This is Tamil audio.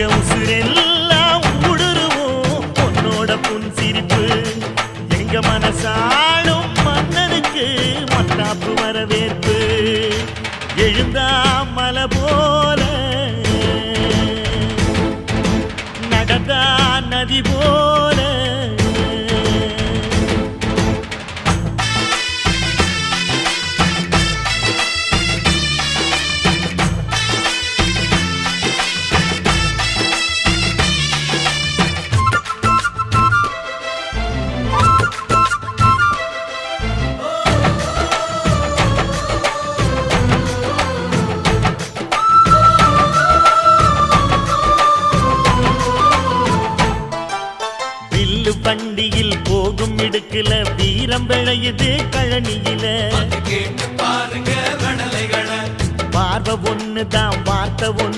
எங்க உசுரெல்லாம் ஊடுருவோம் உன்னோட புன் சிரிப்பு எங்க மனசாடும் மன்னனுக்கு மத்தாப்பு வரவேற்பு எழுந்தா மலை போல நடந்தா நதி போல வண்டியில் போகும் இடுக்குல வீரம் விளையுது கழனியில பார்வை ஒண்ணுதான் வார்த்தை ஒண்ணு